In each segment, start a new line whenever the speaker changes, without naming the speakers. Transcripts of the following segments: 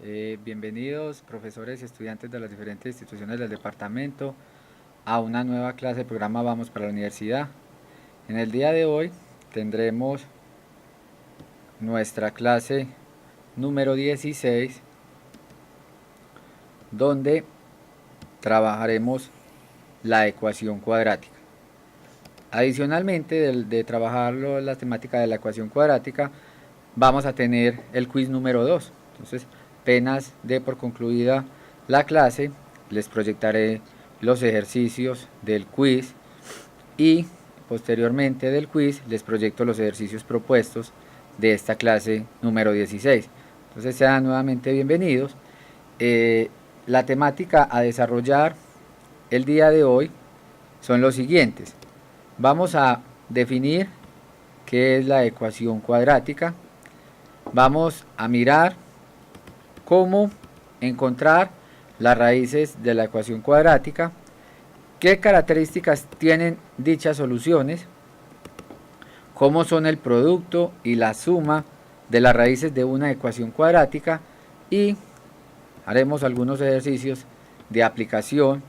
Bienvenidos profesores y estudiantes de las diferentes instituciones del departamento a una nueva clase del programa Vamos para la Universidad. En el día de hoy tendremos nuestra clase número 16, donde trabajaremos la ecuación cuadrática. Adicionalmente de trabajar la temática de la ecuación cuadrática, vamos a tener el quiz número 2. Entonces, apenas dé por concluida la clase, les proyectaré los ejercicios del quiz y posteriormente del quiz les proyecto los ejercicios propuestos de esta clase número 16. Entonces sean nuevamente bienvenidos. La temática a desarrollar el día de hoy son los siguientes. Vamos a definir qué es la ecuación cuadrática. Vamos a mirar cómo encontrar las raíces de la ecuación cuadrática, qué características tienen dichas soluciones, cómo son el producto y la suma de las raíces de una ecuación cuadrática y haremos algunos ejercicios de aplicación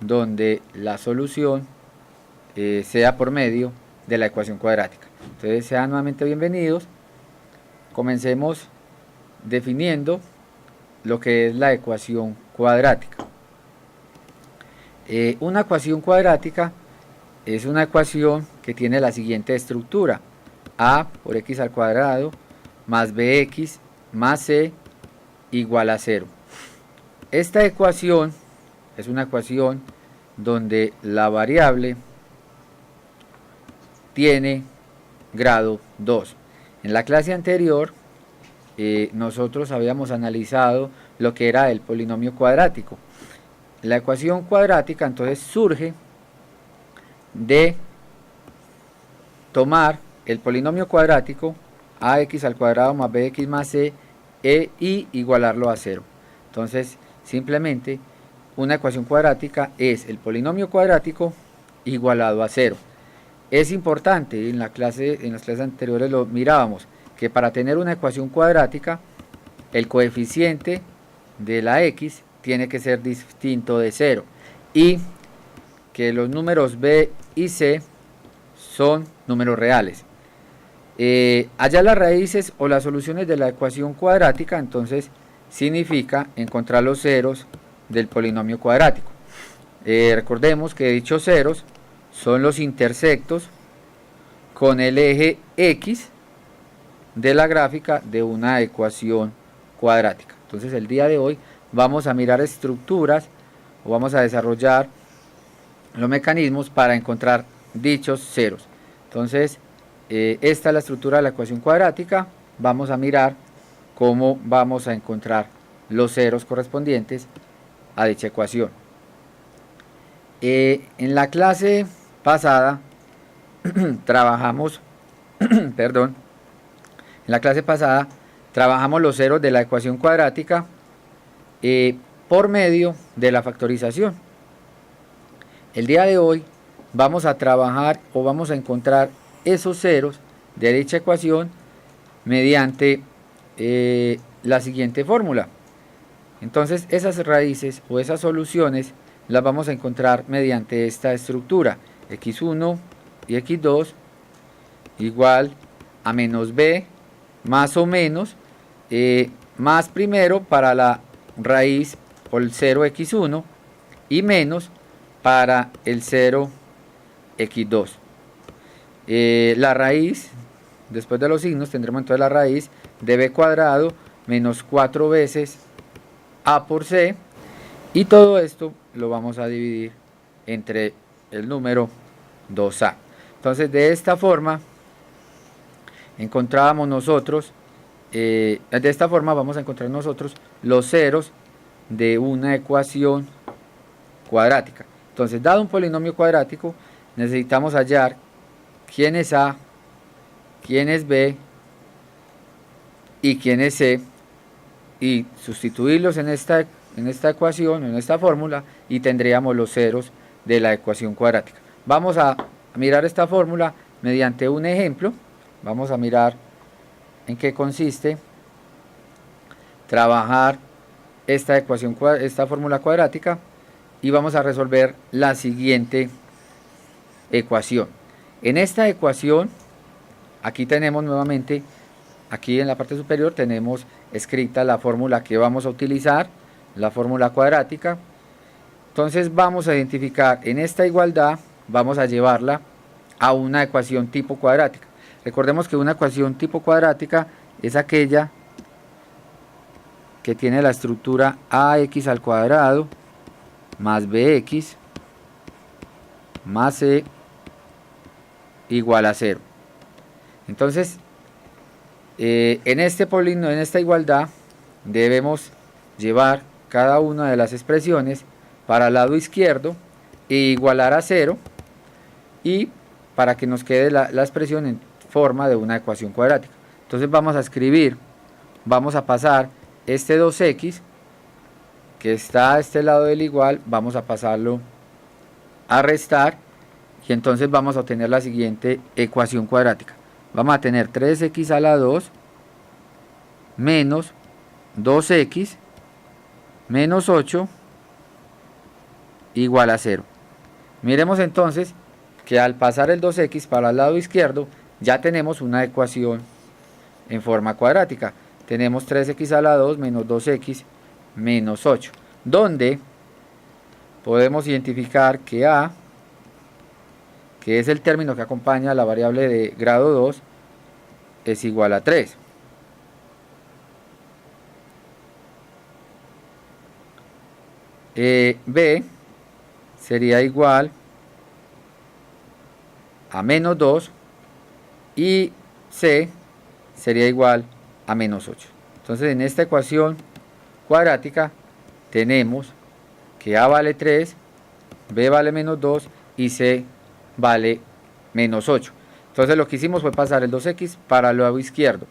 donde la solución sea por medio de la ecuación cuadrática. Entonces sean nuevamente bienvenidos. Comencemos definiendo lo que es la ecuación cuadrática. Una ecuación cuadrática es una ecuación que tiene la siguiente estructura: a por x al cuadrado más bx más c igual a 0. Esta ecuación es una ecuación donde la variable tiene grado 2. En la clase anterior nosotros habíamos analizado lo que era el polinomio cuadrático. La ecuación cuadrática entonces surge de tomar el polinomio cuadrático ax al cuadrado más bx más c y igualarlo a 0. Entonces simplemente una ecuación cuadrática es el polinomio cuadrático igualado a 0. Es importante, en las clases anteriores lo mirábamos, que para tener una ecuación cuadrática el coeficiente de la x tiene que ser distinto de 0 y que los números b y c son números reales. Hallar las raíces o las soluciones de la ecuación cuadrática entonces significa encontrar los ceros del polinomio cuadrático. Recordemos que dichos ceros son los intersectos con el eje x de la gráfica de una ecuación cuadrática. Entonces el día de hoy vamos a mirar estructuras o vamos a desarrollar los mecanismos para encontrar dichos ceros. Entonces esta es la estructura de la ecuación cuadrática. Vamos a mirar cómo vamos a encontrar los ceros correspondientes a dicha ecuación. En la clase pasada trabajamos perdón, en la clase pasada trabajamos los ceros de la ecuación cuadrática por medio de la factorización. El día de hoy vamos a trabajar o vamos a encontrar esos ceros de dicha ecuación mediante la siguiente fórmula. Entonces esas raíces o esas soluciones las vamos a encontrar mediante esta estructura: x1 y x2 igual a menos b más o menos más primero para la raíz por el 0x1 y menos para el 0x2. La raíz, después de los signos, tendremos entonces la raíz de b cuadrado menos 4 veces a por c, y todo esto lo vamos a dividir entre el número 2a. Entonces de esta forma encontrábamos nosotros, de esta forma vamos a encontrar nosotros los ceros de una ecuación cuadrática. Entonces, dado un polinomio cuadrático, necesitamos hallar quién es a, quién es b y quién es c, y sustituirlos en esta ecuación, en esta fórmula, y tendríamos los ceros de la ecuación cuadrática. Vamos a mirar esta fórmula mediante un ejemplo. Vamos a mirar en qué consiste. trabajar esta fórmula cuadrática y vamos a resolver la siguiente ecuación. En esta ecuación, aquí tenemos nuevamente, aquí en la parte superior tenemos escrita la fórmula que vamos a utilizar, la fórmula cuadrática. Entonces vamos a identificar en esta igualdad, vamos a llevarla a una ecuación tipo cuadrática. Recordemos que una ecuación tipo cuadrática es aquella que tiene la estructura ax al cuadrado más bx más c igual a 0. Entonces, en esta igualdad debemos llevar cada una de las expresiones para el lado izquierdo e igualar a 0, y para que nos quede la expresión en forma de una ecuación cuadrática. Entonces vamos a escribir, vamos a pasar este 2x que está a este lado del igual, vamos a pasarlo a restar, y entonces vamos a obtener la siguiente ecuación cuadrática. Vamos a tener 3x a la 2 menos 2x menos 8 igual a 0. Miremos entonces que al pasar el 2x para el lado izquierdo ya tenemos una ecuación en forma cuadrática. Tenemos 3x a la 2 menos 2x menos 8, donde podemos identificar que a, que es el término que acompaña a la variable de grado 2, es igual a 3. B sería igual a menos 2 y C sería igual a menos 8. Entonces en esta ecuación cuadrática tenemos que A vale 3, B vale menos 2 y C vale menos 8. Entonces lo que hicimos fue pasar el 2x para el lado izquierdo.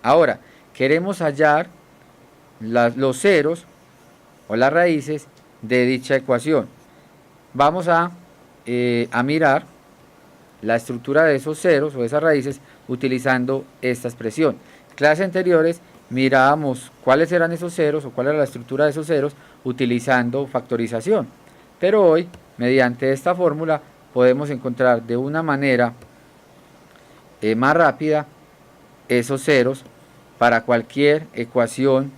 Ahora queremos hallar los ceros o las raíces de dicha ecuación. Vamos a mirar la estructura de esos ceros o esas raíces utilizando esta expresión. En clases anteriores mirábamos cuáles eran esos ceros o cuál era la estructura de esos ceros utilizando factorización, pero hoy mediante esta fórmula podemos encontrar de una manera más rápida esos ceros para cualquier ecuación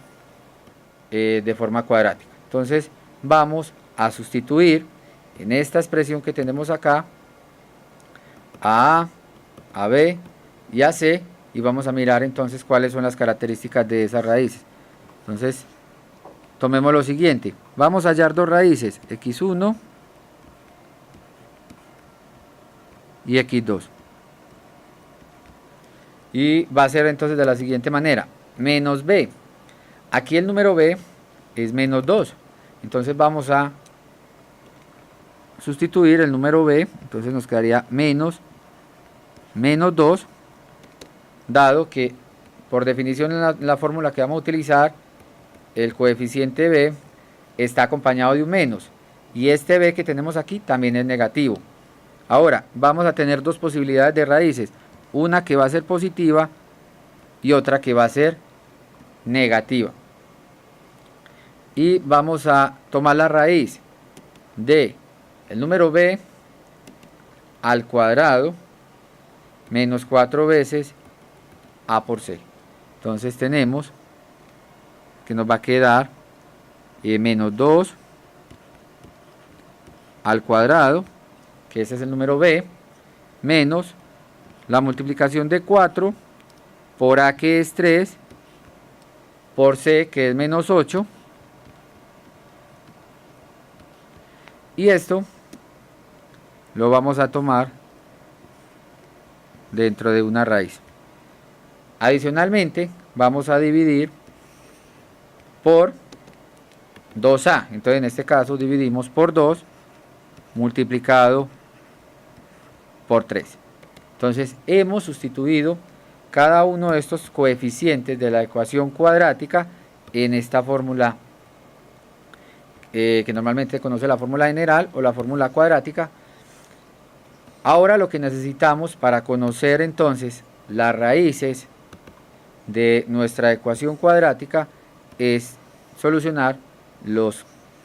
de forma cuadrática. Entonces vamos a sustituir en esta expresión que tenemos acá a B y a C, y vamos a mirar entonces cuáles son las características de esas raíces. Entonces tomemos lo siguiente, vamos a hallar dos raíces, x1 y x2, y va a ser entonces de la siguiente manera: menos b, aquí el número b es menos 2, entonces vamos a sustituir el número b, entonces nos quedaría menos 2, dado que por definición en la fórmula que vamos a utilizar el coeficiente b está acompañado de un menos, y este b que tenemos aquí también es negativo. Ahora vamos a tener dos posibilidades de raíces, una que va a ser positiva y otra que va a ser negativa, y vamos a tomar la raíz de el número b al cuadrado menos 4 veces a por c. Entonces tenemos que nos va a quedar menos 2 al cuadrado, que ese es el número b, menos la multiplicación de 4 por a, que es 3, por c, que es menos 8, y esto lo vamos a tomar dentro de una raíz. Adicionalmente vamos a dividir por 2a, entonces en este caso dividimos por 2 multiplicado por 3. Entonces hemos sustituido cada uno de estos coeficientes de la ecuación cuadrática en esta fórmula que normalmente se conoce la fórmula general o la fórmula cuadrática. Ahora lo que necesitamos para conocer entonces las raíces de nuestra ecuación cuadrática es solucionar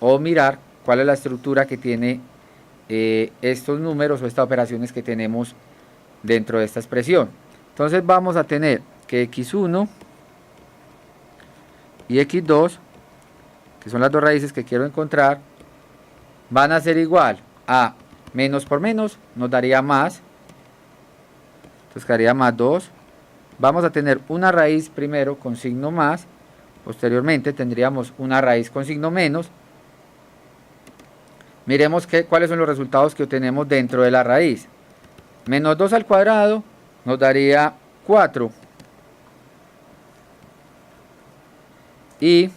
o mirar cuál es la estructura que tiene estos números o estas operaciones que tenemos dentro de esta expresión. Entonces vamos a tener que x1 y x2, que son las dos raíces que quiero encontrar, van a ser igual a menos por menos, nos daría más, entonces quedaría más 2. Vamos a tener una raíz primero con signo más, posteriormente tendríamos una raíz con signo menos. Miremos cuáles son los resultados que obtenemos dentro de la raíz. Menos 2 al cuadrado nos daría 4. Y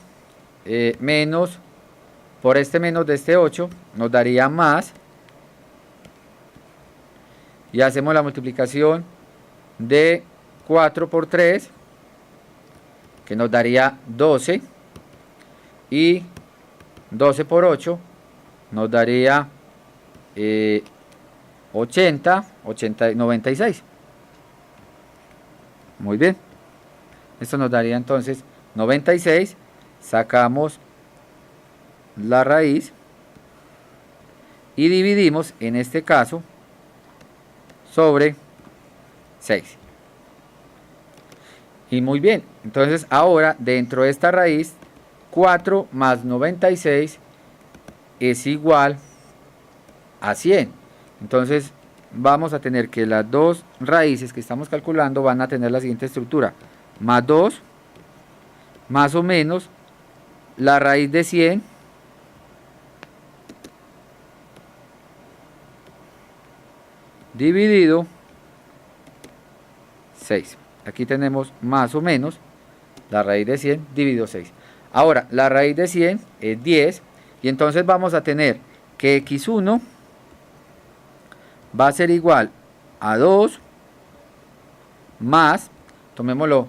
menos, por este menos de este 8, nos daría más. Y hacemos la multiplicación de 4 por 3, que nos daría 12. Y 12 por 8 nos daría 96. Muy bien. Esto nos daría entonces 96. Sacamos la raíz y dividimos, en este caso, sobre 6. Y muy bien. Entonces ahora dentro de esta raíz, 4 más 96 es igual a 100. Entonces vamos a tener que las dos raíces que estamos calculando van a tener la siguiente estructura: más 2, más o menos la raíz de 100 dividido 6. Aquí tenemos más o menos la raíz de 100 dividido 6. Ahora la raíz de 100 es 10. Y entonces vamos a tener que x1 va a ser igual a 2 más, tomémoslo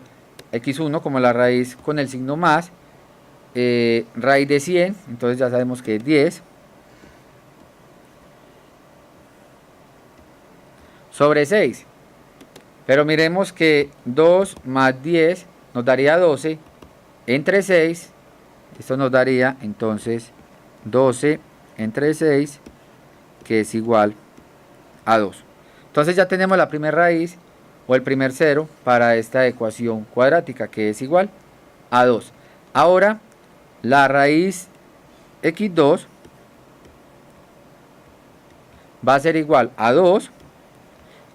x1 como la raíz con el signo más, raíz de 100, entonces ya sabemos que es 10, sobre 6. Pero miremos que 2 más 10 nos daría 12, entre 6, esto nos daría entonces 12 entre 6, que es igual a 2. Entonces ya tenemos la primera raíz o el primer cero para esta ecuación cuadrática, que es igual a 2. Ahora la raíz x2 va a ser igual a 2,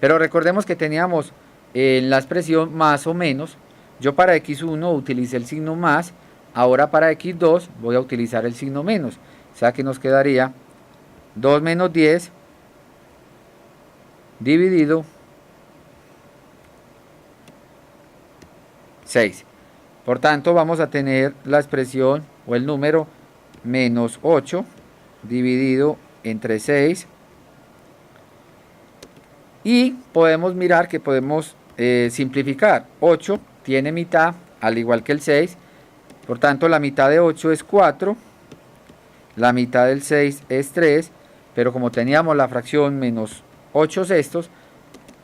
pero recordemos que teníamos en la expresión más o menos. Yo para x1 utilicé el signo más, ahora para x2 voy a utilizar el signo menos. O sea que nos quedaría 2 menos 10 dividido 6. Por tanto vamos a tener la expresión o el número menos 8 dividido entre 6. Y podemos mirar que podemos simplificar. 8 tiene mitad al igual que el 6. Por tanto la mitad de 8 es 4. La mitad del 6 es 3, pero como teníamos la fracción menos 8 sextos,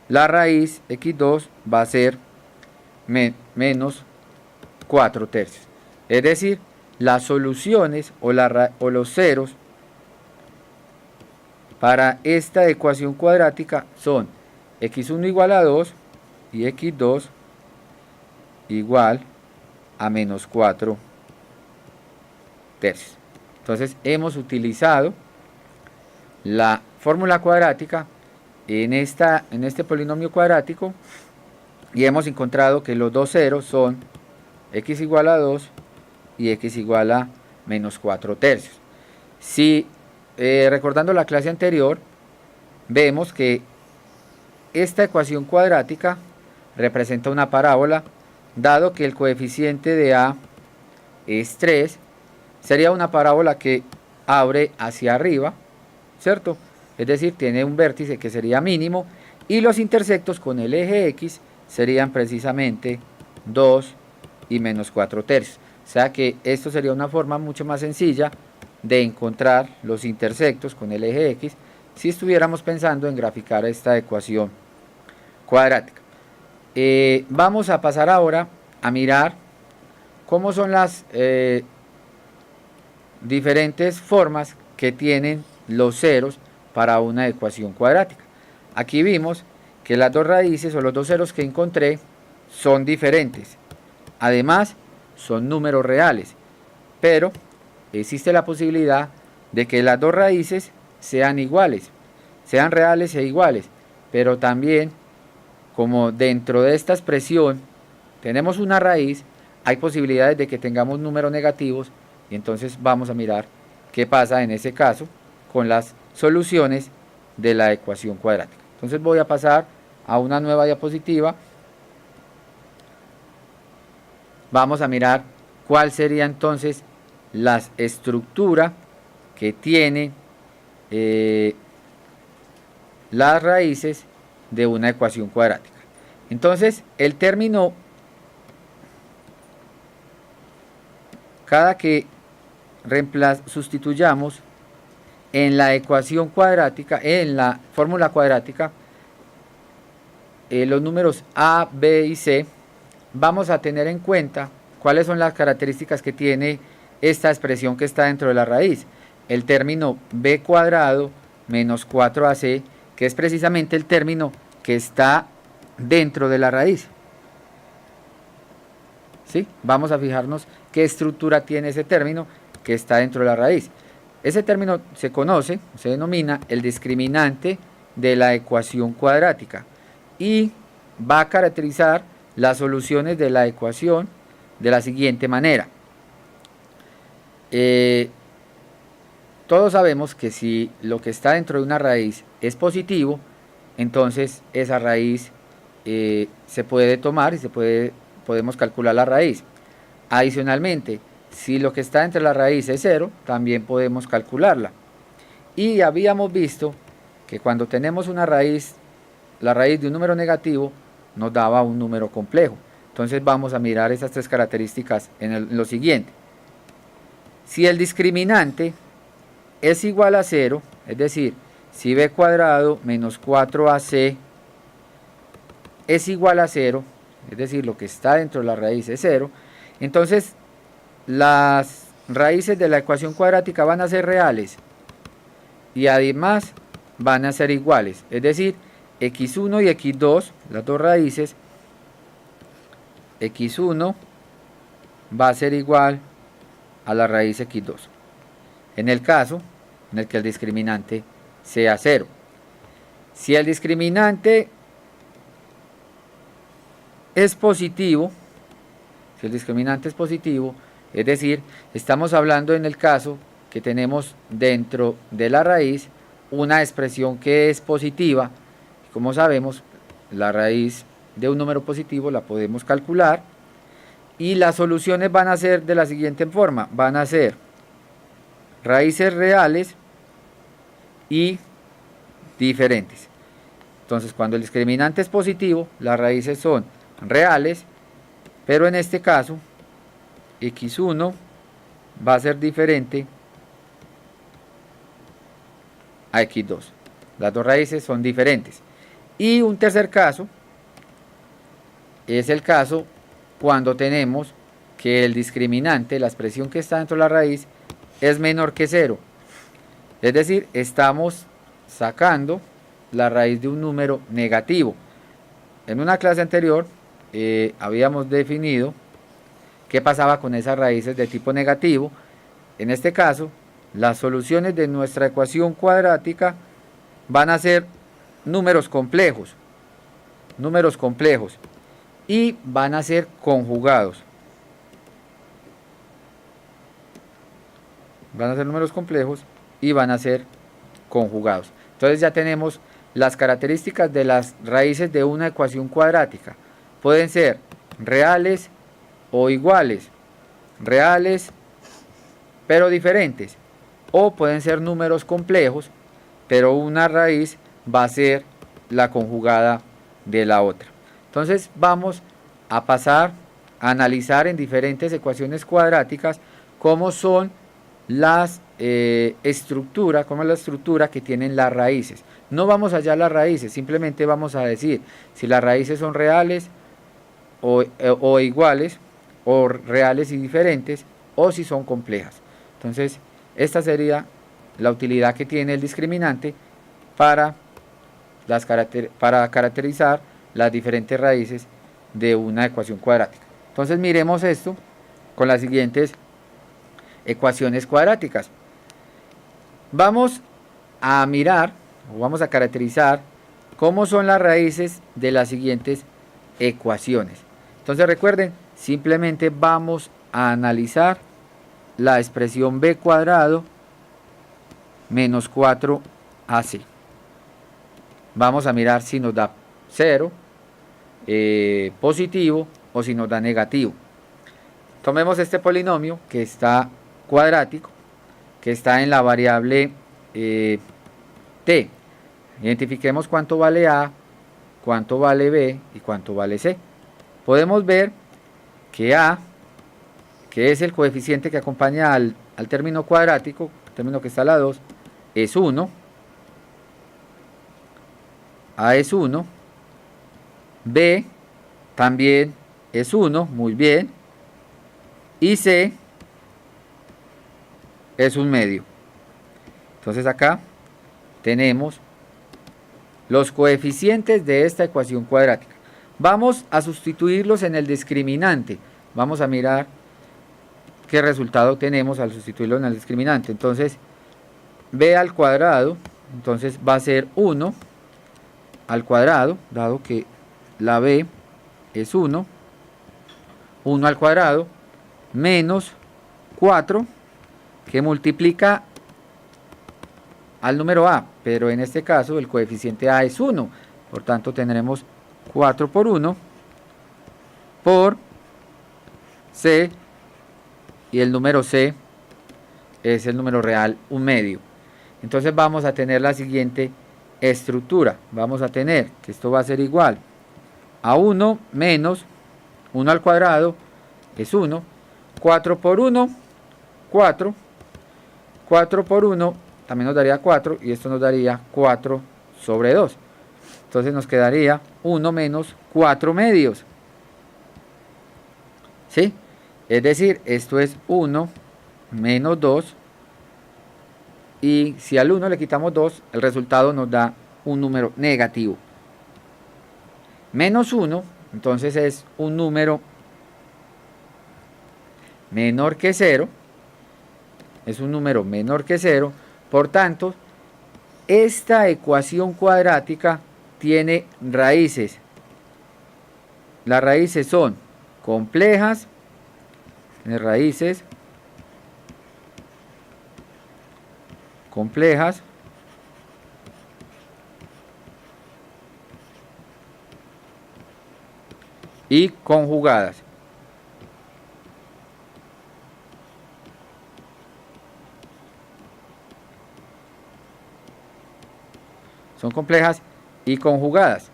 la raíz x2 va a ser menos 4 tercios. Es decir, las soluciones o los ceros para esta ecuación cuadrática son x1 igual a 2 y x2 igual a menos 4 tercios. Entonces hemos utilizado la fórmula cuadrática en este polinomio cuadrático y hemos encontrado que los dos ceros son x igual a 2 y x igual a menos 4 tercios. Si recordando la clase anterior, vemos que esta ecuación cuadrática representa una parábola, dado que el coeficiente de a es 3, sería una parábola que abre hacia arriba, ¿cierto? Es decir, tiene un vértice que sería mínimo y los intersectos con el eje X serían precisamente 2 y menos 4 tercios. O sea que esto sería una forma mucho más sencilla de encontrar los intersectos con el eje X si estuviéramos pensando en graficar esta ecuación cuadrática. Vamos a pasar ahora a mirar cómo son las diferentes formas que tienen los ceros para una ecuación cuadrática. Aquí vimos que las dos raíces o los dos ceros que encontré son diferentes. Además, son números reales, pero existe la posibilidad de que las dos raíces sean iguales, sean reales e iguales, pero también, como dentro de esta expresión tenemos una raíz, hay posibilidades de que tengamos números negativos, y entonces vamos a mirar qué pasa en ese caso con las soluciones de la ecuación cuadrática. Entonces voy a pasar a una nueva diapositiva. Vamos a mirar cuál sería entonces la estructura que tiene las raíces de una ecuación cuadrática. Entonces el término, cada que sustituyamos en la ecuación cuadrática, en la fórmula cuadrática, los números a, b y c, vamos a tener en cuenta cuáles son las características que tiene esta expresión que está dentro de la raíz. El término b cuadrado menos 4ac, que es precisamente el término que está dentro de la raíz. ¿Sí? Vamos a fijarnos qué estructura tiene ese término que está dentro de la raíz. Ese término se conoce, se denomina el discriminante de la ecuación cuadrática y va a caracterizar las soluciones de la ecuación de la siguiente manera. Todos sabemos que si lo que está dentro de una raíz es positivo, entonces esa raíz se puede tomar y podemos calcular la raíz. Adicionalmente, si lo que está entre la raíz es 0, también podemos calcularla. Y habíamos visto que cuando tenemos una raíz, la raíz de un número negativo nos daba un número complejo. Entonces vamos a mirar esas tres características en lo siguiente. Si el discriminante es igual a 0, es decir, si b cuadrado menos 4ac es igual a 0, es decir, lo que está dentro de la raíz es 0, entonces las raíces de la ecuación cuadrática van a ser reales y además van a ser iguales, es decir, x1 y x2, las dos raíces, x1 va a ser igual a la raíz x2, en el caso en el que el discriminante sea 0. Si el discriminante es positivo, es decir, estamos hablando en el caso que tenemos dentro de la raíz una expresión que es positiva. Como sabemos, la raíz de un número positivo la podemos calcular y las soluciones van a ser de la siguiente forma: van a ser raíces reales y diferentes. Entonces, cuando el discriminante es positivo, las raíces son reales, pero en este caso x1 va a ser diferente a x2. Las dos raíces son diferentes. Y un tercer caso es el caso cuando tenemos que el discriminante, la expresión que está dentro de la raíz, es menor que 0. Es decir, estamos sacando la raíz de un número negativo. En una clase anterior habíamos definido qué pasaba con esas raíces de tipo negativo. En este caso, las soluciones de nuestra ecuación cuadrática van a ser números complejos y van a ser conjugados. Van a ser números complejos y van a ser conjugados. Entonces ya tenemos las características de las raíces de una ecuación cuadrática. Pueden ser reales o iguales, reales pero diferentes, o pueden ser números complejos, pero una raíz va a ser la conjugada de la otra. Entonces vamos a pasar a analizar en diferentes ecuaciones cuadráticas cómo son las estructuras, cómo es la estructura que tienen las raíces. No vamos allá a las raíces, simplemente vamos a decir si las raíces son reales o iguales, o reales y diferentes, o si son complejas. Entonces, esta sería la utilidad que tiene el discriminante para caracterizar las diferentes raíces de una ecuación cuadrática. Entonces miremos esto con las siguientes ecuaciones cuadráticas. Vamos a mirar o vamos a caracterizar cómo son las raíces de las siguientes ecuaciones. Entonces recuerden, simplemente vamos a analizar la expresión b cuadrado menos 4ac. Vamos a mirar si nos da 0, positivo, o si nos da negativo. Tomemos este polinomio que está cuadrático, que está en la variable t. Identifiquemos cuánto vale a, cuánto vale b y cuánto vale c. Podemos ver que a, que es el coeficiente que acompaña al término cuadrático, el término que está a la 2, es 1. A es 1, B también es 1, muy bien, y C es un medio. Entonces acá tenemos los coeficientes de esta ecuación cuadrática. Vamos a sustituirlos en el discriminante. Vamos a mirar qué resultado tenemos al sustituirlo en el discriminante. Entonces, B al cuadrado, entonces va a ser 1 al cuadrado, dado que la b es 1, 1 al cuadrado, menos 4, que multiplica al número a, pero en este caso el coeficiente a es 1, por tanto tendremos 4 por 1 por c, y el número c es el número real, un medio. Entonces vamos a tener la siguiente estructura. Vamos a tener que esto va a ser igual a 1 menos 1 al cuadrado es 1, 4 por 1, 4, 4 por 1 también nos daría 4, y esto nos daría 4 sobre 2. Entonces nos quedaría 1 menos 4 medios. ¿Sí? Es decir, esto es 1 menos 2, y si al 1 le quitamos 2, el resultado nos da un número negativo. Menos 1, entonces es un número menor que 0, es un número menor que 0, por tanto, esta ecuación cuadrática tiene raíces. Las raíces son complejas, raíces complejas, y conjugadas. Son complejas y conjugadas,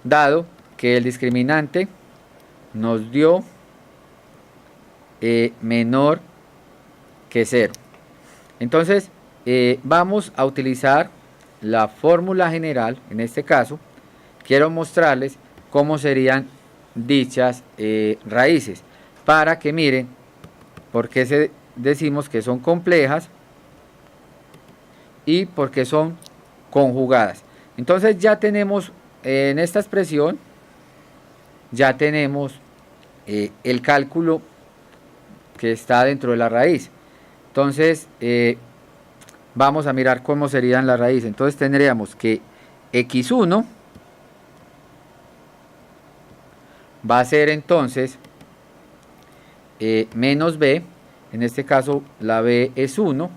dado que el discriminante nos dio menor que 0. Entonces, vamos a utilizar la fórmula general. En este caso, quiero mostrarles cómo serían dichas raíces, para que miren por qué decimos que son complejas y por qué son conjugadas. Entonces ya tenemos en esta expresión, ya tenemos el cálculo que está dentro de la raíz. Entonces vamos a mirar cómo serían las raíces. Entonces tendríamos que x1 va a ser entonces menos b, en este caso la b es 1,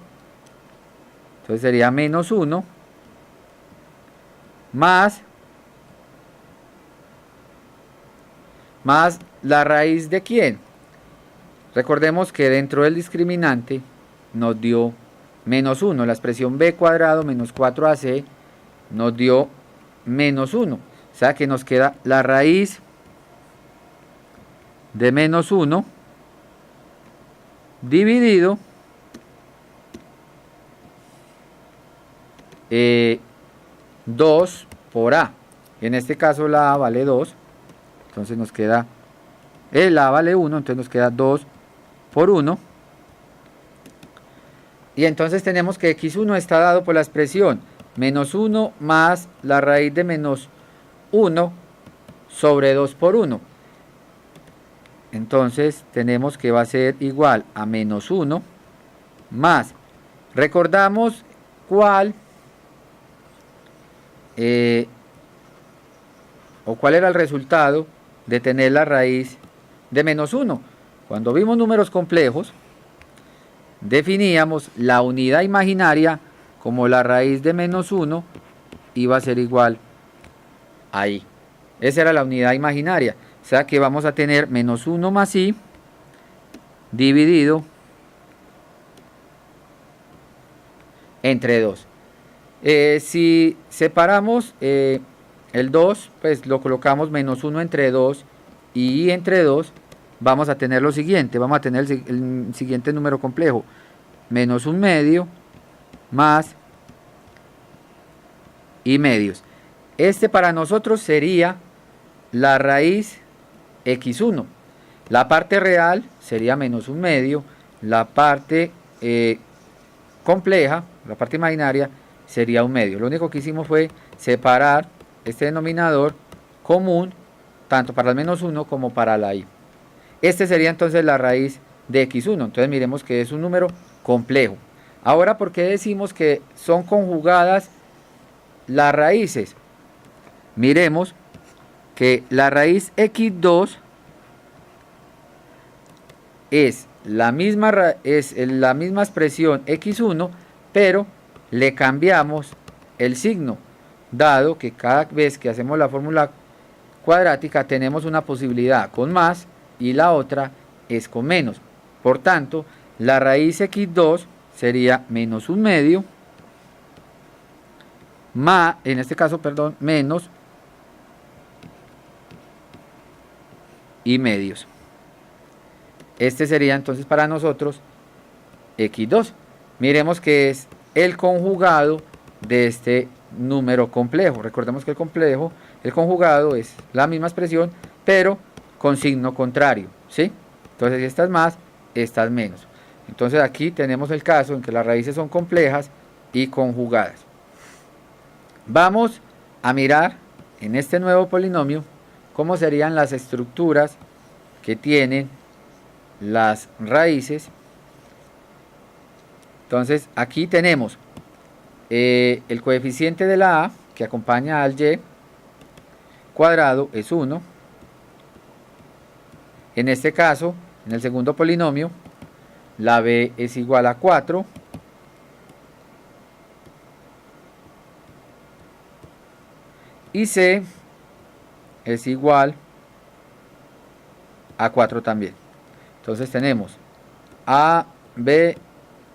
entonces sería menos 1 más la raíz de ¿quién? Recordemos que dentro del discriminante nos dio menos 1, la expresión b cuadrado menos 4ac nos dio menos 1, o sea que nos queda la raíz de menos 1 dividido 2 por a. En este caso la a vale 2, entonces nos queda La A vale 1, entonces nos queda 2 por 1. Y entonces tenemos que x1 está dado por la expresión menos 1 más la raíz de menos 1 sobre 2 por 1. Entonces tenemos que va a ser igual a menos 1 más, recordamos cuál cuál era el resultado de tener la raíz de menos 1. Cuando vimos números complejos, definíamos la unidad imaginaria como la raíz de menos 1 iba a ser igual ahí. Esa era la unidad imaginaria. O sea que vamos a tener menos 1 más i dividido entre 2. Si separamos el 2, pues lo colocamos menos 1 entre 2 y i entre 2, vamos a tener lo siguiente, vamos a tener el siguiente número complejo, menos 1 medio más i medios. Este para nosotros sería la raíz x1. La parte real sería menos 1 medio, la parte compleja, la parte imaginaria, sería 1 medio. Lo único que hicimos fue separar este denominador común, tanto para el menos 1 como para la i. Este sería entonces la raíz de x1. Entonces miremos que es un número complejo. Ahora, ¿por qué decimos que son conjugadas las raíces? Miremos que la raíz x2 es la misma expresión x1, pero le cambiamos el signo, dado que cada vez que hacemos la fórmula cuadrática tenemos una posibilidad con más y la otra es con menos. Por tanto, la raíz x2 sería menos 1 medio, más, en este caso, perdón, menos i medios. Este sería entonces para nosotros x2. Miremos que es el conjugado de este número complejo. Recordemos que el conjugado es la misma expresión, pero con signo contrario, ¿sí? Entonces, si esta es más, esta es menos. Entonces, aquí tenemos el caso en que las raíces son complejas y conjugadas. Vamos a mirar en este nuevo polinomio cómo serían las estructuras que tienen las raíces. Entonces, aquí tenemos el coeficiente de la a que acompaña al y cuadrado es 1. En este caso, en el segundo polinomio, la b es igual a 4. Y c es igual a 4 también. Entonces tenemos a, b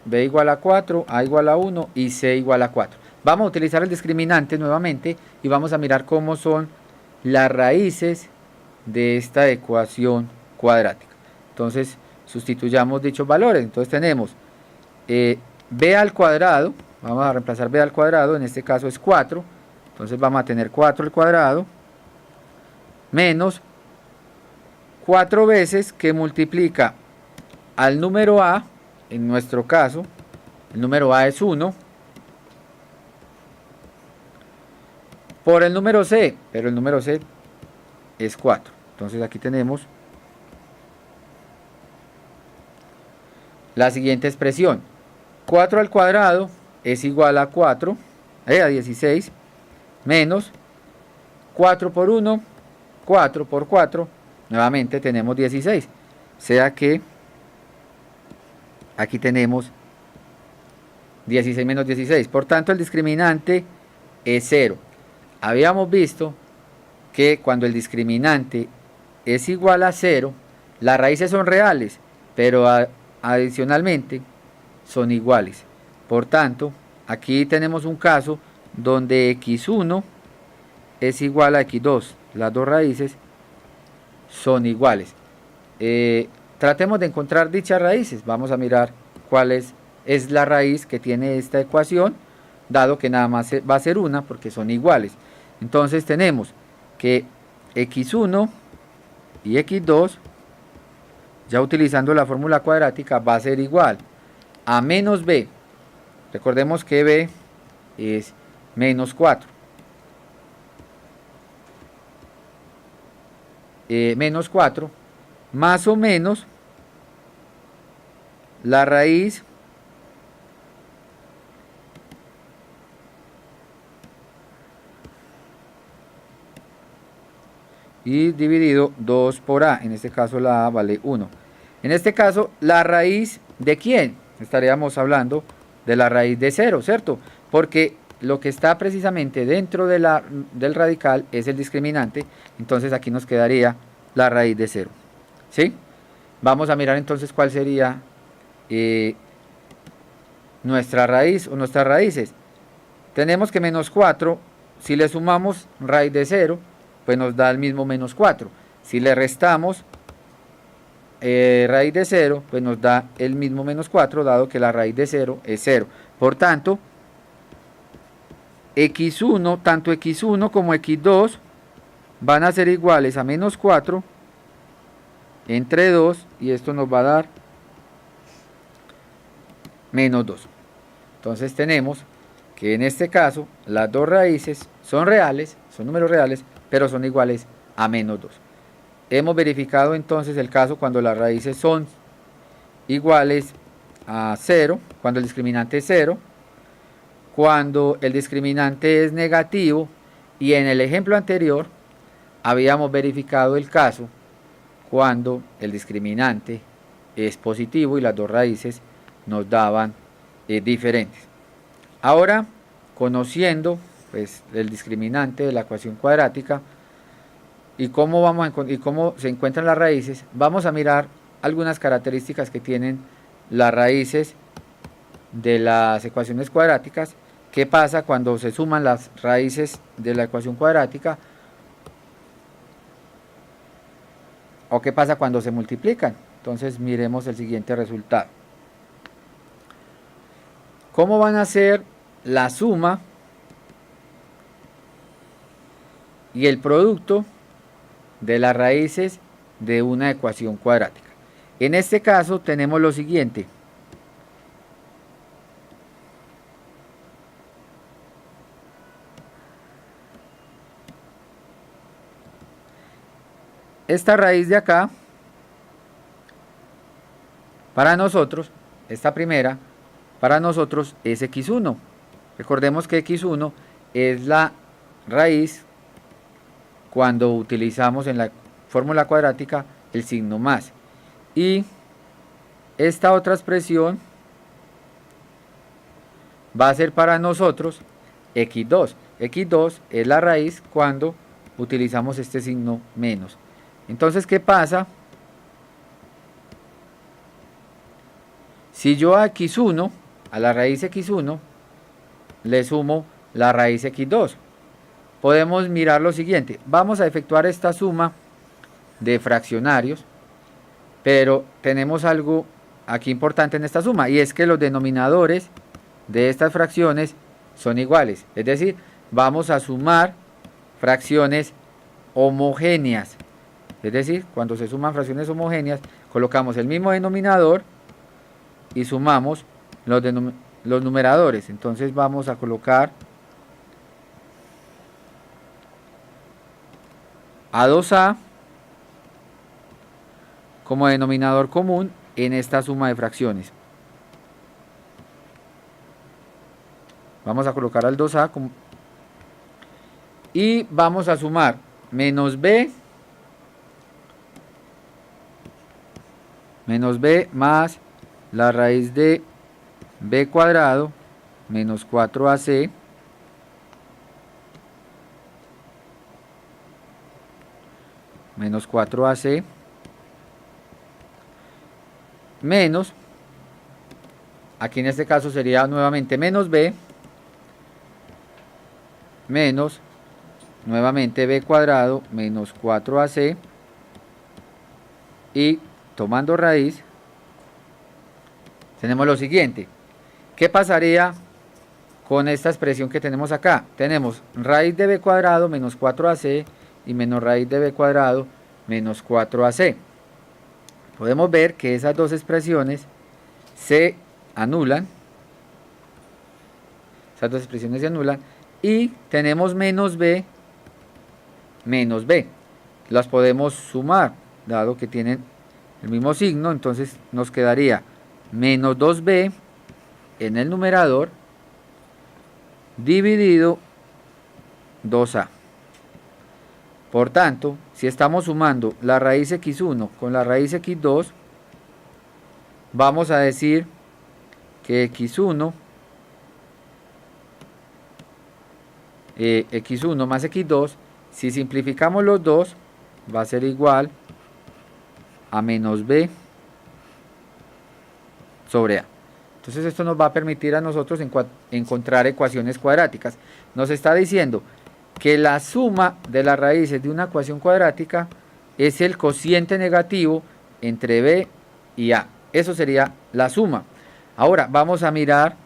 igual a 4, a igual a 1 y c igual a 4. Vamos a utilizar el discriminante nuevamente y vamos a mirar cómo son las raíces de esta ecuación cuadrática. Entonces sustituyamos dichos valores. Entonces tenemos b al cuadrado, vamos a reemplazar b al cuadrado, en este caso es 4. Entonces vamos a tener 4 al cuadrado menos 4 veces que multiplica al número a, en nuestro caso, el número a es 1, por el número c, pero el número c es 4. Entonces aquí tenemos la siguiente expresión. 4 al cuadrado es igual a 4, a 16, menos 4 por 1, 4 por 4, nuevamente tenemos 16. O sea que aquí tenemos 16 menos 16. Por tanto, el discriminante es 0. Habíamos visto que cuando el discriminante es igual a 0, las raíces son reales, pero adicionalmente son iguales. Por tanto, aquí tenemos un caso donde x1 es igual a x2. Las dos raíces son iguales. Tratemos de encontrar dichas raíces. Vamos a mirar cuál es la raíz que tiene esta ecuación, dado que nada más va a ser una porque son iguales. Entonces tenemos que x1 y x2 ya utilizando la fórmula cuadrática, va a ser igual a menos b. Recordemos que b es menos 4. Menos 4 más o menos la raíz y dividido 2 por a. En este caso la a vale 1. En este caso, ¿la raíz de quién? Estaríamos hablando de la raíz de 0, ¿cierto? Porque lo que está precisamente dentro de del radical es el discriminante. Entonces aquí nos quedaría la raíz de 0. ¿Sí? Vamos a mirar entonces cuál sería nuestra raíz o nuestras raíces. Tenemos que menos 4, si le sumamos raíz de 0, pues nos da el mismo menos 4. Si le restamos raíz de 0, pues nos da el mismo menos 4, dado que la raíz de 0 es 0. Por tanto, x1, tanto x1 como x2 van a ser iguales a menos 4 entre 2, y esto nos va a dar menos 2. Entonces tenemos que en este caso las dos raíces son reales, son números reales, pero son iguales a menos 2. Hemos verificado entonces el caso cuando las raíces son iguales a 0, cuando el discriminante es 0, cuando el discriminante es negativo, y en el ejemplo anterior habíamos verificado el caso cuando el discriminante es positivo y las dos raíces nos daban diferentes. Ahora, conociendo pues el discriminante de la ecuación cuadrática y cómo se encuentran las raíces, vamos a mirar algunas características que tienen las raíces de las ecuaciones cuadráticas. ¿Qué pasa cuando se suman las raíces de la ecuación cuadrática? ¿O qué pasa cuando se multiplican? Entonces miremos el siguiente resultado. ¿Cómo van a ser la suma y el producto de las raíces de una ecuación cuadrática? En este caso tenemos lo siguiente. Esta raíz de acá, para nosotros, esta primera, para nosotros es x1. Recordemos que x1 es la raíz cuando utilizamos en la fórmula cuadrática el signo más. Y esta otra expresión va a ser para nosotros x2. x2 es la raíz cuando utilizamos este signo menos. Entonces, ¿qué pasa? Si yo a x1, a la raíz x1, le sumo la raíz x2, podemos mirar lo siguiente. Vamos a efectuar esta suma de fraccionarios, pero tenemos algo aquí importante en esta suma, y es que los denominadores de estas fracciones son iguales. Es decir, vamos a sumar fracciones homogéneas. Es decir, cuando se suman fracciones homogéneas, colocamos el mismo denominador y sumamos los numeradores. Entonces vamos a colocar a 2a como denominador común en esta suma de fracciones. Vamos a colocar al 2a y vamos a sumar menos b más la raíz de b cuadrado menos 4ac menos 4ac menos, aquí en este caso sería nuevamente menos b menos nuevamente b cuadrado menos 4ac, y tomando raíz tenemos lo siguiente. ¿Qué pasaría con esta expresión que tenemos acá? Tenemos raíz de b cuadrado menos 4ac y menos raíz de b cuadrado menos 4ac. podemos ver que esas dos expresiones se anulan. Esas dos expresiones se anulan y tenemos menos b, las podemos sumar, dado que tienen el mismo signo, entonces nos quedaría menos 2b en el numerador dividido 2a. Por tanto, si estamos sumando la raíz x1 con la raíz x2, vamos a decir que x1 más x2, si simplificamos los dos, va a ser igual a menos b sobre a. Entonces esto nos va a permitir a nosotros encontrar ecuaciones cuadráticas. Nos está diciendo que la suma de las raíces de una ecuación cuadrática es el cociente negativo entre b y a. Eso sería la suma. Ahora vamos a mirar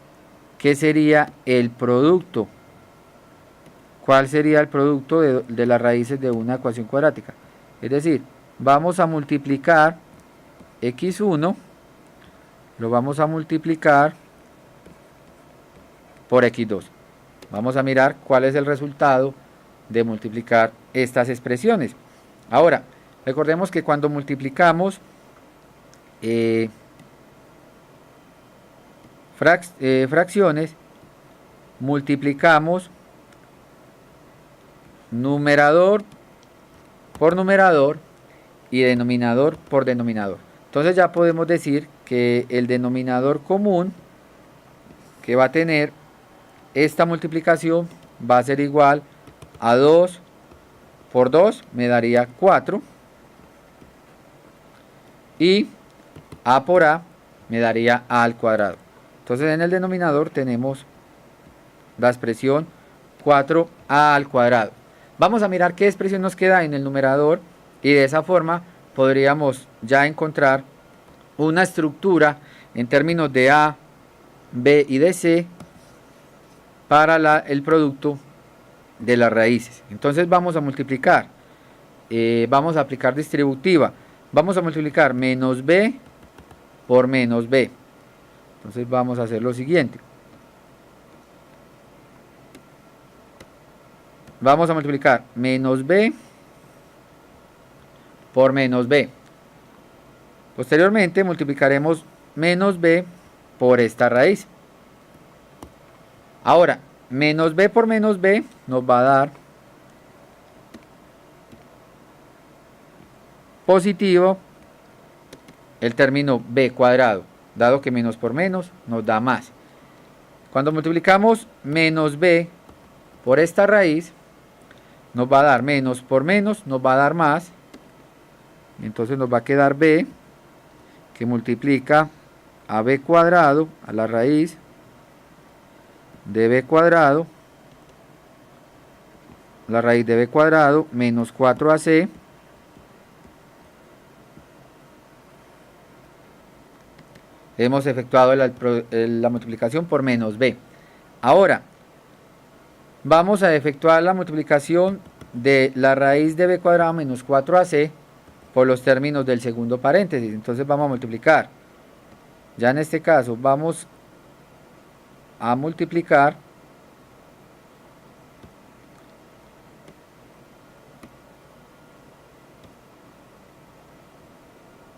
qué sería el producto. ¿Cuál sería el producto de las raíces de una ecuación cuadrática? Es decir, vamos a multiplicar x1, lo vamos a multiplicar por x2. Vamos a mirar cuál es el resultado de multiplicar estas expresiones. Ahora, recordemos que cuando multiplicamos fracciones, multiplicamos numerador por numerador y denominador por denominador. Entonces ya podemos decir que el denominador común que va a tener esta multiplicación va a ser igual a 2 por 2 me daría 4 y a por a me daría a al cuadrado. Entonces en el denominador tenemos la expresión 4a al cuadrado. Vamos a mirar qué expresión nos queda en el numerador y de esa forma podríamos ya encontrar una estructura en términos de a, b y de c para el producto de las raíces. Entonces vamos a multiplicar, vamos a aplicar distributiva, vamos a multiplicar menos b por menos b. Entonces vamos a hacer lo siguiente. Vamos a multiplicar menos b por menos b. Posteriormente multiplicaremos menos b por esta raíz. Ahora, menos b por menos b nos va a dar positivo el término b cuadrado, dado que menos por menos nos da más. Cuando multiplicamos menos b por esta raíz, nos va a dar menos por menos, nos va a dar más. Entonces nos va a quedar b, que multiplica a b cuadrado, a la raíz de b cuadrado, la raíz de b cuadrado, menos 4ac, hemos efectuado la multiplicación por menos b. Ahora, vamos a efectuar la multiplicación de la raíz de b cuadrado menos 4ac por los términos del segundo paréntesis. Entonces vamos a multiplicar. Ya en este caso vamos a multiplicar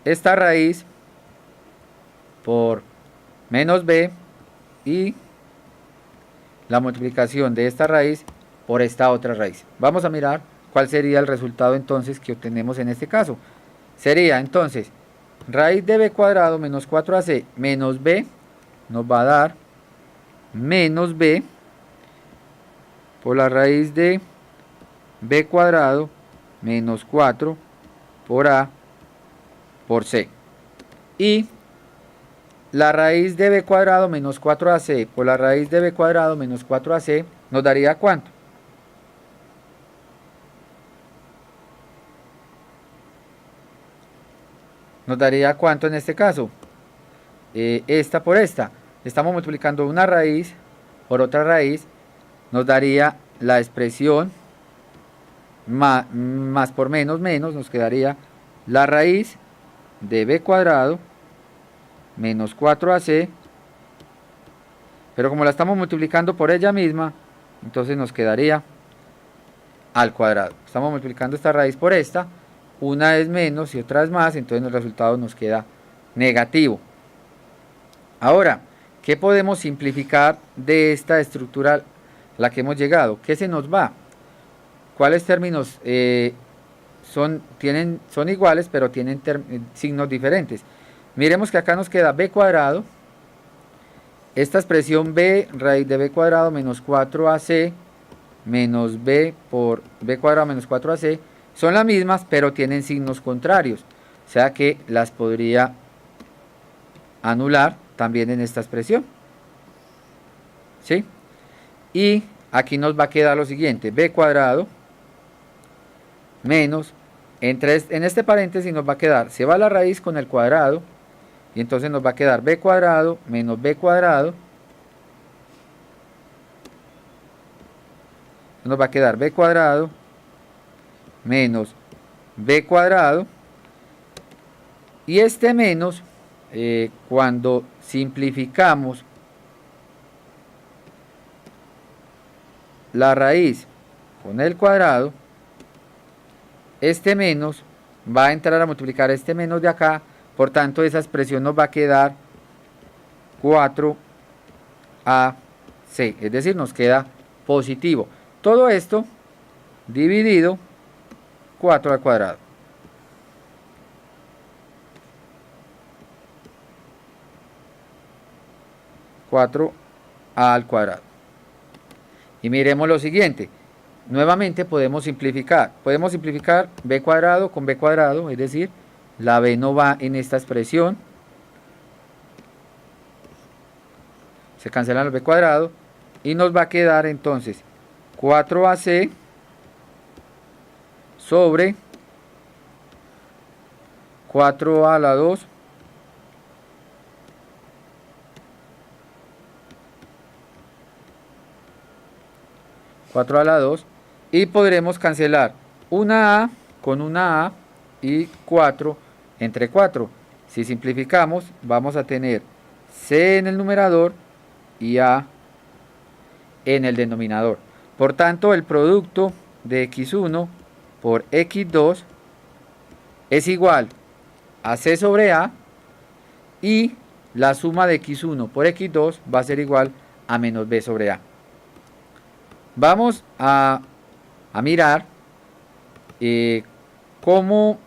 esta raíz por menos b y la multiplicación de esta raíz por esta otra raíz. Vamos a mirar cuál sería el resultado entonces que obtenemos en este caso. Sería entonces raíz de b cuadrado menos 4ac menos b nos va a dar menos b por la raíz de b cuadrado menos 4 por a por c. Y la raíz de b cuadrado menos 4ac por la raíz de b cuadrado menos 4ac nos daría ¿cuánto? Nos daría ¿cuánto en este caso? Esta por esta. Estamos multiplicando una raíz por otra raíz. Nos daría la expresión más por menos, menos. Nos quedaría la raíz de b cuadrado menos 4ac, pero como la estamos multiplicando por ella misma, entonces nos quedaría al cuadrado. Estamos multiplicando esta raíz por esta, una es menos y otra es más, entonces el resultado nos queda negativo. Ahora, ¿qué podemos simplificar de esta estructura a la que hemos llegado? ¿Qué se nos va? ¿Cuáles términos son iguales pero tienen signos diferentes? Miremos que acá nos queda b cuadrado, esta expresión b raíz de b cuadrado menos 4ac menos b por b cuadrado menos 4ac son las mismas pero tienen signos contrarios, o sea que las podría anular también en esta expresión, ¿sí? Y aquí nos va a quedar lo siguiente, b cuadrado menos, en este paréntesis nos va a quedar, se va la raíz con el cuadrado, y entonces nos va a quedar b cuadrado menos b cuadrado, nos va a quedar b cuadrado menos b cuadrado, y este menos, cuando simplificamos la raíz con el cuadrado, este menos va a entrar a multiplicar este menos de acá, por tanto esa expresión nos va a quedar 4ac, es decir, nos queda positivo. Todo esto dividido 4 al cuadrado. Al cuadrado. Y miremos lo siguiente. Nuevamente podemos simplificar. Podemos simplificar b cuadrado con b cuadrado, es decir, la b no va en esta expresión. Se cancelan los b cuadrado y nos va a quedar entonces 4ac sobre 4 a la 2 4 a la 2 y podremos cancelar una a con una a y 4 entre 4. Si simplificamos vamos a tener c en el numerador y a en el denominador. Por tanto, el producto de x1 por x2 es igual a c sobre a, y la suma de x1 por x2 va a ser igual a menos b sobre a. Vamos a mirar cómo,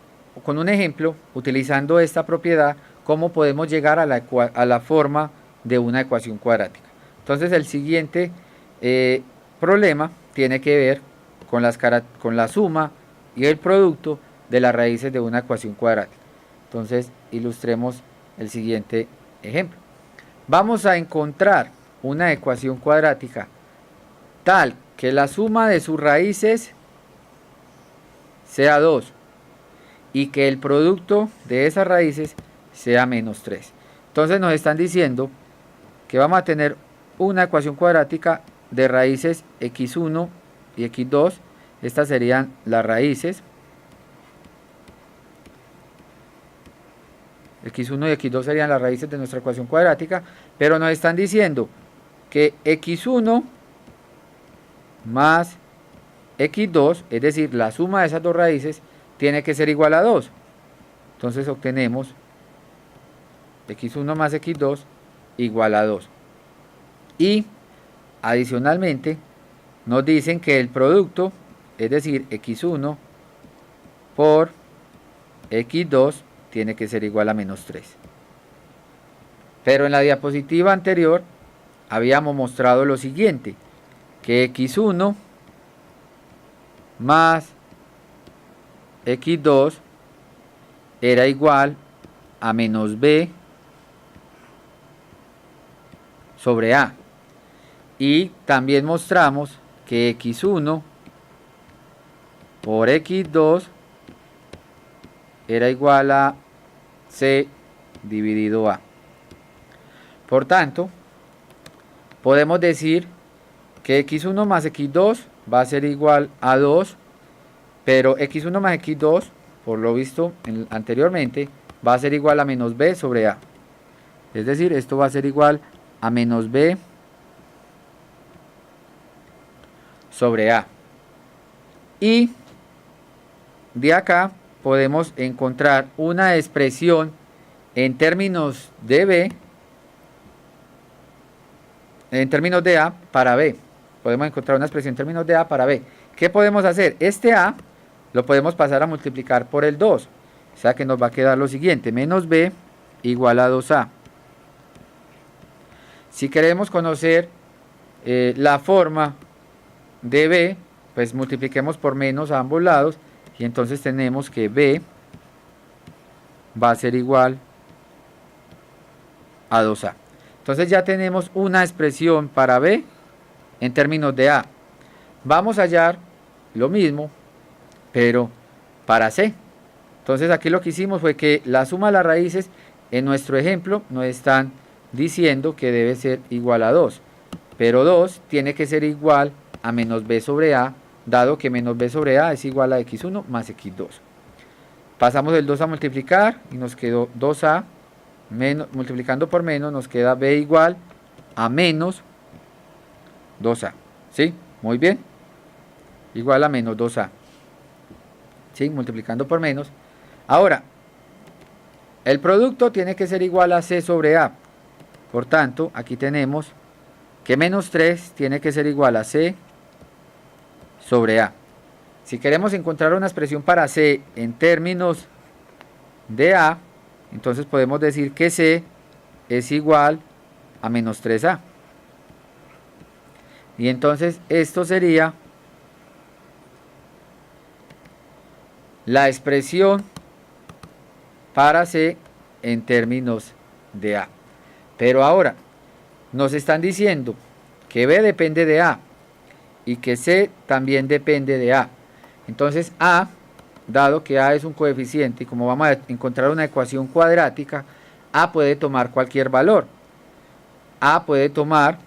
con un ejemplo, utilizando esta propiedad, cómo podemos llegar a la forma de una ecuación cuadrática. Entonces el siguiente problema tiene que ver con la suma y el producto de las raíces de una ecuación cuadrática. Entonces ilustremos el siguiente ejemplo. Vamos a encontrar una ecuación cuadrática tal que la suma de sus raíces sea 2 y que el producto de esas raíces sea menos 3. Entonces nos están diciendo que vamos a tener una ecuación cuadrática de raíces x1 y x2. Estas serían las raíces. X1 y x2 serían las raíces de nuestra ecuación cuadrática, pero nos están diciendo que x1 más x2, es decir, la suma de esas dos raíces, tiene que ser igual a 2. Entonces obtenemos x1 más x2 igual a 2. Y adicionalmente nos dicen que el producto, es decir, x1 por x2 tiene que ser igual a menos 3. Pero en la diapositiva anterior habíamos mostrado lo siguiente, que x1 más x2 era igual a menos b sobre a. Y también mostramos que x1 por x2 era igual a c dividido a. Por tanto, podemos decir que x1 más x2 va a ser igual a 2, pero x1 más x2, por lo visto anteriormente, va a ser igual a menos b sobre a. Es decir, esto va a ser igual a menos b sobre a. Y de acá podemos encontrar una expresión en términos de b, en términos de a para b. Podemos encontrar una expresión en términos de a para b. ¿Qué podemos hacer? Este a lo podemos pasar a multiplicar por el 2. O sea que nos va a quedar lo siguiente, menos b igual a 2a. Si queremos conocer la forma de b, pues multipliquemos por menos a ambos lados y entonces tenemos que b va a ser igual a 2a. Entonces ya tenemos una expresión para b en términos de a. Vamos a hallar lo mismo, pero para c. Entonces aquí lo que hicimos fue que la suma de las raíces en nuestro ejemplo nos están diciendo que debe ser igual a 2. Pero 2 tiene que ser igual a menos b sobre a, dado que menos b sobre a es igual a x1 más x2. Pasamos el 2 a multiplicar y nos quedó 2a, multiplicando por menos nos queda b igual a menos 2a. ¿Sí? Muy bien. Igual a menos 2a. ¿Sí? Multiplicando por menos. Ahora, el producto tiene que ser igual a c sobre a. Por tanto, aquí tenemos que menos 3 tiene que ser igual a c sobre a. Si queremos encontrar una expresión para c en términos de a, entonces podemos decir que c es igual a menos 3a. Y entonces esto sería la expresión para c en términos de a. Pero ahora nos están diciendo que b depende de a y que c también depende de a. Entonces a, dado que a es un coeficiente y como vamos a encontrar una ecuación cuadrática, a puede tomar cualquier valor. A puede tomar,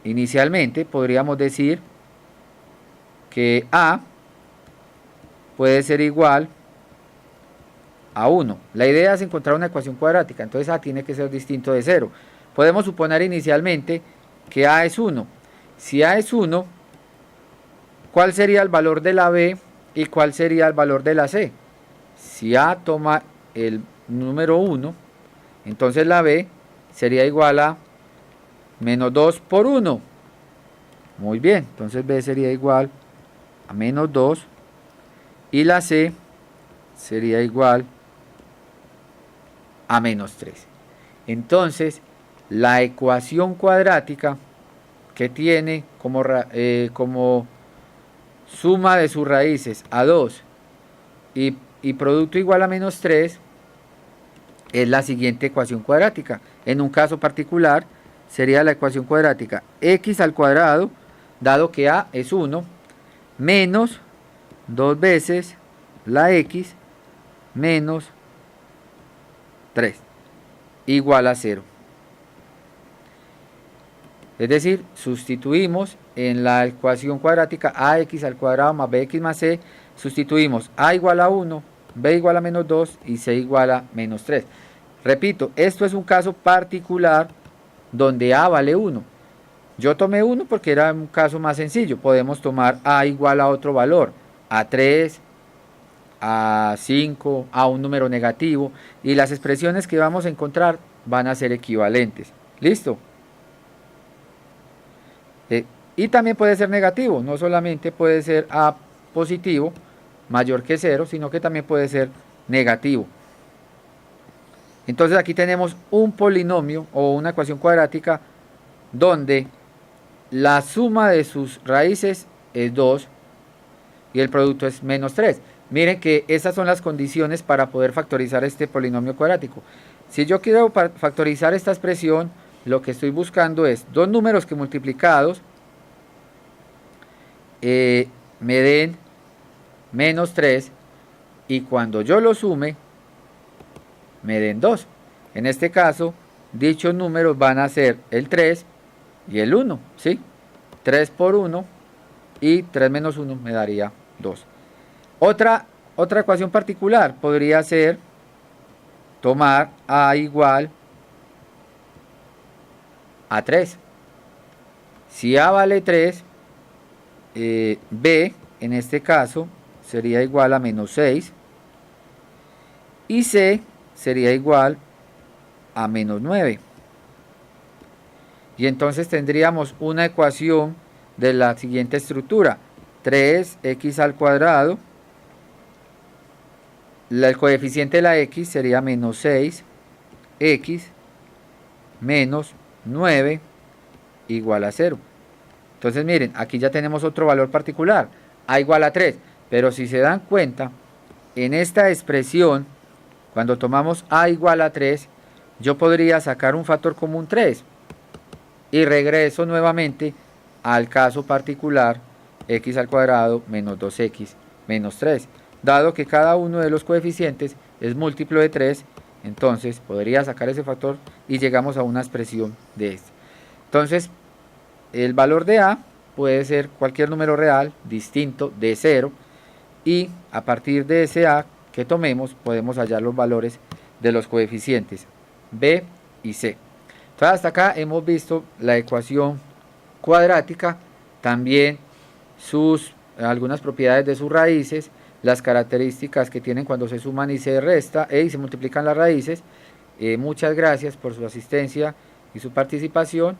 inicialmente podríamos decir que a puede ser igual a 1. La idea es encontrar una ecuación cuadrática, entonces a tiene que ser distinto de 0. Podemos suponer inicialmente que a es 1. Si a es 1, ¿cuál sería el valor de la b y cuál sería el valor de la c? Si a toma el número 1, entonces la b sería igual a menos 2 por 1. Muy bien, entonces b sería igual a menos 2 y la c sería igual a menos 3. Entonces, la ecuación cuadrática que tiene como suma de sus raíces a 2 y producto igual a menos 3 es la siguiente ecuación cuadrática. En un caso particular sería la ecuación cuadrática x al cuadrado, dado que a es 1, menos 2 veces la x menos 3 igual a 0. Es decir, sustituimos en la ecuación cuadrática ax al cuadrado más bx más c, sustituimos a igual a 1, b igual a menos 2 y c igual a menos 3. Repito, esto es un caso particular donde a vale 1. Yo tomé 1 porque era un caso más sencillo. Podemos tomar a igual a otro valor, a 3, a 5, a un número negativo, y las expresiones que vamos a encontrar van a ser equivalentes. ¿Listo? Y también puede ser negativo, no solamente puede ser a positivo, mayor que 0, sino que también puede ser negativo. Entonces aquí tenemos un polinomio o una ecuación cuadrática donde la suma de sus raíces es 2 y el producto es menos 3. Miren que esas son las condiciones para poder factorizar este polinomio cuadrático. Si yo quiero factorizar esta expresión, lo que estoy buscando es dos números que multiplicados me den menos 3 y cuando yo lo sume me den 2. En este caso, dichos números van a ser el 3 y el 1, ¿sí? 3 por 1 y 3 menos 1 me daría 2. Otra Otra ecuación particular podría ser tomar A igual a 3. Si A vale 3, B en este caso sería igual a menos 6 y C sería igual a menos 9. Y entonces tendríamos una ecuación de la siguiente estructura: 3x al cuadrado, el coeficiente de la x sería menos 6x menos 9 igual a 0. Entonces miren, aquí ya tenemos otro valor particular, a igual a 3, pero si se dan cuenta, en esta expresión, cuando tomamos a igual a 3, yo podría sacar un factor común 3, y regreso nuevamente al caso particular x al cuadrado menos 2x menos 3. Dado que cada uno de los coeficientes es múltiplo de 3, entonces podría sacar ese factor y llegamos a una expresión de este. Entonces, el valor de a puede ser cualquier número real distinto de 0, y a partir de ese a que tomemos podemos hallar los valores de los coeficientes b y c. Entonces hasta acá hemos visto la ecuación cuadrática, también algunas propiedades de sus raíces, las características que tienen cuando se suman y se resta y se multiplican las raíces. Muchas gracias por su asistencia y su participación.